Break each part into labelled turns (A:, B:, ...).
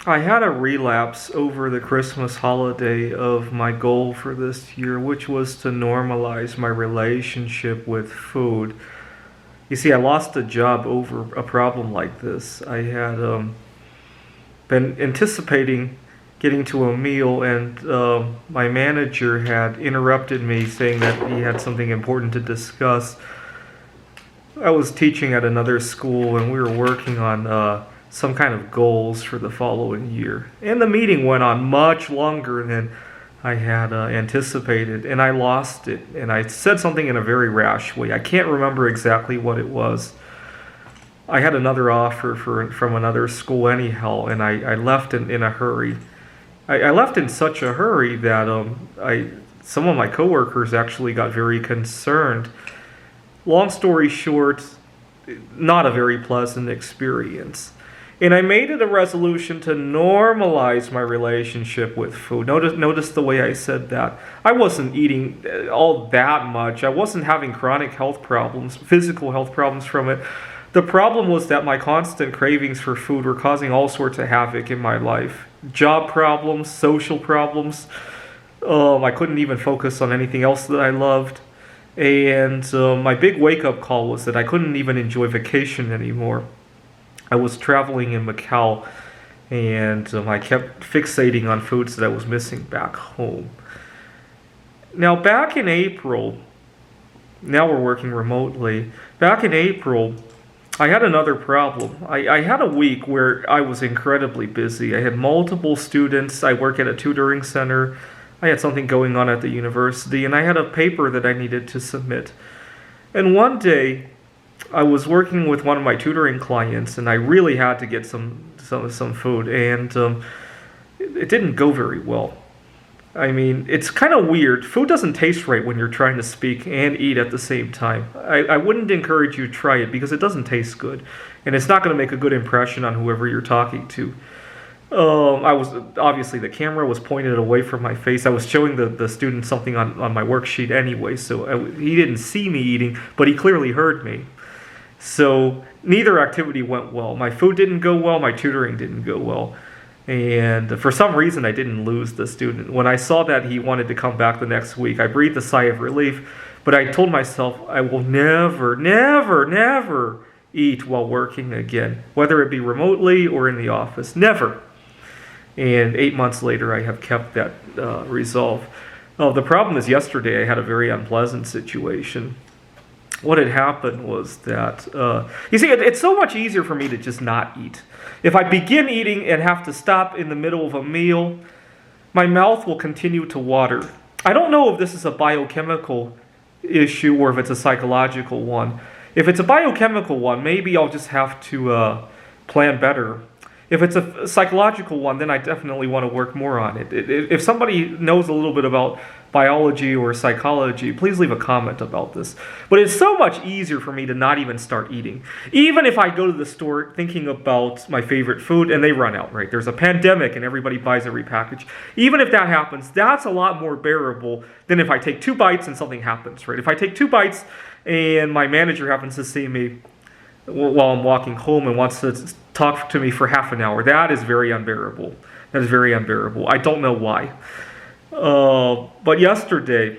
A: I had a relapse over the Christmas holiday of my goal for this year, which was to normalize my relationship with food. You see, I lost a job over a problem like this. I had been anticipating getting to a meal, and my manager had interrupted me saying that he had something important to discuss. I was teaching at another school, and we were working on some kind of goals for the following year. And the meeting went on much longer than I had anticipated, and I lost it. And I said something in a very rash way. I can't remember exactly what it was. I had another offer from another school anyhow, and I left in a hurry. I left in such a hurry that some of my coworkers actually got very concerned. Long story short, not a very pleasant experience. And I made it a resolution to normalize my relationship with food. Notice the way I said that. I wasn't eating all that much. I wasn't having chronic health problems, physical health problems from it. The problem was that my constant cravings for food were causing all sorts of havoc in my life. Job problems, social problems. I couldn't even focus on anything else that I loved. And my big wake-up call was that I couldn't even enjoy vacation anymore. I was traveling in Macau, and I kept fixating on foods that I was missing back home. Now, back in April, now we're working remotely. Back in April, I had another problem. I had a week where I was incredibly busy. I had multiple students. I work at a tutoring center. I had something going on at the university, and I had a paper that I needed to submit. And one day, I was working with one of my tutoring clients, and I really had to get some food, and it didn't go very well. I mean, it's kind of weird. Food doesn't taste right when you're trying to speak and eat at the same time. I wouldn't encourage you to try it because it doesn't taste good, and it's not going to make a good impression on whoever you're talking to. Obviously the camera was pointed away from my face. I was showing the student something on my worksheet anyway, so he didn't see me eating, but he clearly heard me. So neither activity went well. My food didn't go well, my tutoring didn't go well. And for some reason, I didn't lose the student. When I saw that he wanted to come back the next week, I breathed a sigh of relief, but I told myself I will never, never, never eat while working again, whether it be remotely or in the office. Never. And 8 months later, I have kept that resolve. The problem is yesterday I had a very unpleasant situation. What had happened was that, you see, it's so much easier for me to just not eat. If I begin eating and have to stop in the middle of a meal, my mouth will continue to water. I don't know if this is a biochemical issue or if it's a psychological one. If it's a biochemical one, maybe I'll just have to plan better. If it's a psychological one, then I definitely want to work more on it. If somebody knows a little bit about biology or psychology, please leave a comment about this. But it's so much easier for me to not even start eating. Even if I go to the store thinking about my favorite food and they run out, right? There's a pandemic and everybody buys every package. Even if that happens, that's a lot more bearable than if I take 2 bites and something happens, right? If I take 2 bites and my manager happens to see me while I'm walking home and wants to talk to me for half an hour, that is very unbearable. That is very unbearable. I don't know why. But yesterday,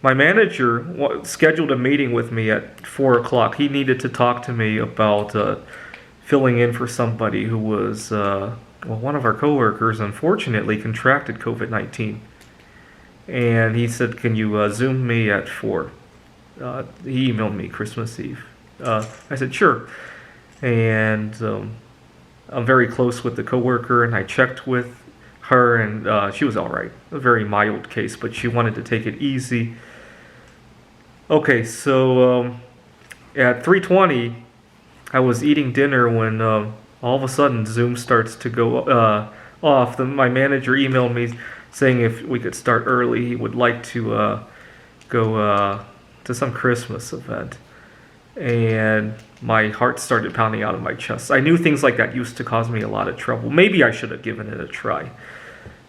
A: my manager scheduled a meeting with me at 4 o'clock. He needed to talk to me about filling in for somebody who was, one of our coworkers unfortunately contracted COVID-19. And he said, can you Zoom me at 4? He emailed me Christmas Eve. I said, sure. And I'm very close with the coworker, and I checked with her, and she was all right. A very mild case, but she wanted to take it easy. Okay, so at 3:20, I was eating dinner when all of a sudden Zoom starts to go off. My manager emailed me saying if we could start early, he would like to go to some Christmas event. And my heart started pounding out of my chest. I knew things like that used to cause me a lot of trouble. Maybe I should have given it a try.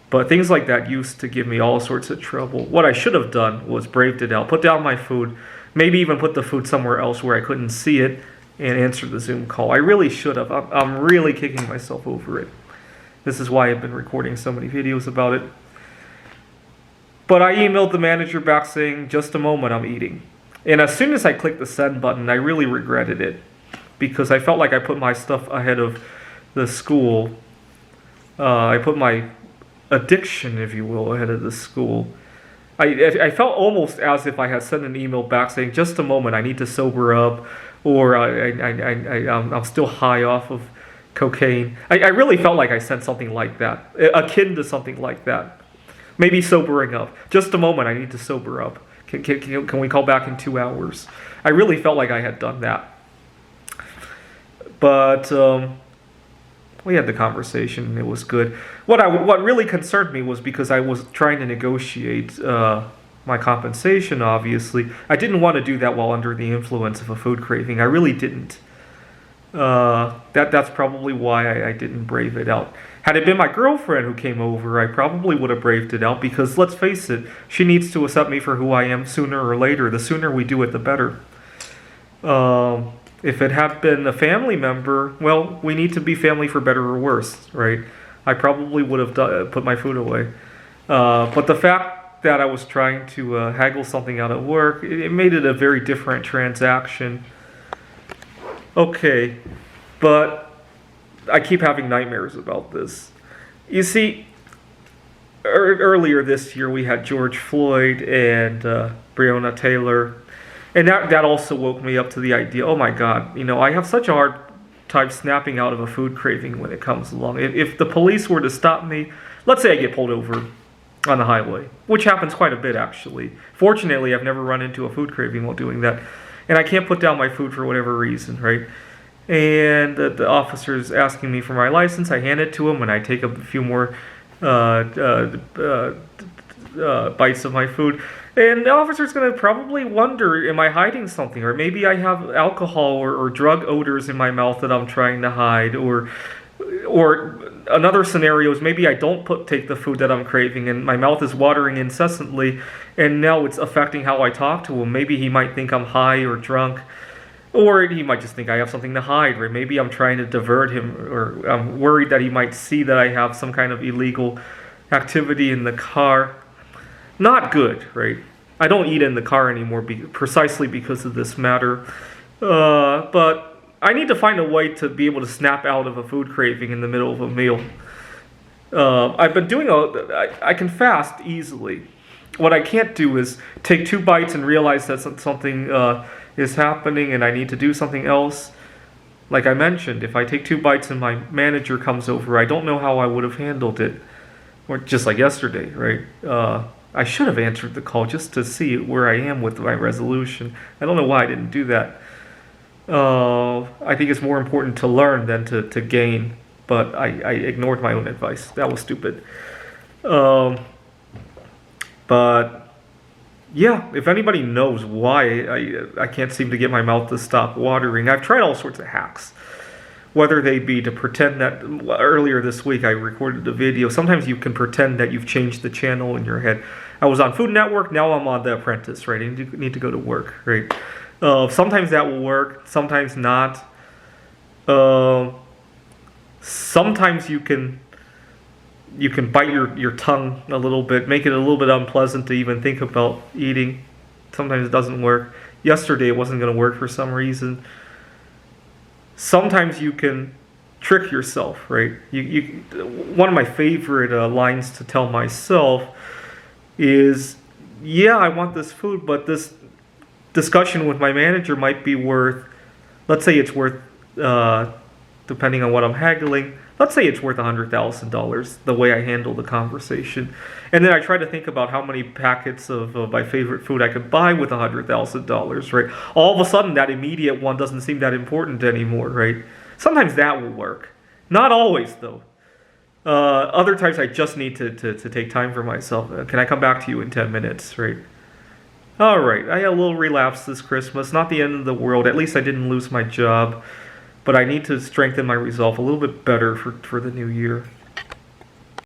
A: But things like that used to give me all sorts of trouble. What I should have done was braved it out, put down my food, maybe even put the food somewhere else where I couldn't see it, and answer the Zoom call. I really should have. I'm really kicking myself over it. This is why I've been recording so many videos about it. But I emailed the manager back saying, just a moment, I'm eating. And as soon as I clicked the send button, I really regretted it, because I felt like I put my stuff ahead of the school. I put my addiction, if you will, ahead of the school. I felt almost as if I had sent an email back saying, just a moment, I need to sober up, or I'm still high off of cocaine. I really felt like I sent something like that, akin to something like that. Maybe sobering up. Just a moment, I need to sober up. Can we call back in 2 hours? I really felt like I had done that. But we had the conversation, and it was good. What really concerned me was because I was trying to negotiate my compensation, obviously. I didn't want to do that while under the influence of a food craving. I really didn't. That's probably why I didn't brave it out. Had it been my girlfriend who came over, I probably would have braved it out, because let's face it, she needs to accept me for who I am sooner or later. The sooner we do it, the better. If it had been a family member, well, we need to be family for better or worse, right? I probably would have put my food away. But the fact that I was trying to haggle something out at work, it made it a very different transaction. Okay, but I keep having nightmares about this. You see, earlier this year we had George Floyd and Breonna Taylor, and that also woke me up to the idea, oh my God, I have such a hard time snapping out of a food craving when it comes along. If the police were to stop me, let's say I get pulled over on the highway, which happens quite a bit actually. Fortunately, I've never run into a food craving while doing that, and I can't put down my food for whatever reason, right? And the officer's asking me for my license. I hand it to him, and I take a few more bites of my food. And the officer's going to probably wonder, am I hiding something? Or maybe I have alcohol or drug odors in my mouth that I'm trying to hide. Or another scenario is maybe I don't take the food that I'm craving, and my mouth is watering incessantly, and now it's affecting how I talk to him. Maybe he might think I'm high or drunk. Or he might just think I have something to hide, right? Maybe I'm trying to divert him, or I'm worried that he might see that I have some kind of illegal activity in the car. Not good, right? I don't eat in the car anymore precisely because of this matter. But I need to find a way to be able to snap out of a food craving in the middle of a meal. I've been doing I can fast easily. What I can't do is take 2 bites and realize that something is happening and I need to do something else. Like I mentioned, if I take 2 bites and my manager comes over, I don't know how I would have handled it. Or just like yesterday, right? I should have answered the call just to see where I am with my resolution. I don't know why I didn't do that. I think it's more important to learn than to gain, but I ignored my own advice. That was stupid. But yeah, if anybody knows why I can't seem to get my mouth to stop watering, I've tried all sorts of hacks. Whether they be to pretend that, earlier this week I recorded a video, sometimes you can pretend that you've changed the channel in your head. I was on Food Network, now I'm on The Apprentice, right? I need to go to work, right? Sometimes that will work, sometimes not. Sometimes you can bite your tongue a little bit, make it a little bit unpleasant to even think about eating. Sometimes it doesn't work. Yesterday it wasn't going to work for some reason. Sometimes you can trick yourself, right? One of my favorite lines to tell myself is, yeah, I want this food, but this discussion with my manager might be worth, let's say it's worth, depending on what I'm haggling, let's say it's worth $100,000, the way I handle the conversation. And then I try to think about how many packets of my favorite food I could buy with $100,000, right? All of a sudden, that immediate one doesn't seem that important anymore, right? Sometimes that will work. Not always, though. Other times, I just need to take time for myself. Can I come back to you in 10 minutes, right? All right, I had a little relapse this Christmas. Not the end of the world. At least I didn't lose my job. But I need to strengthen my resolve a little bit better for the new year.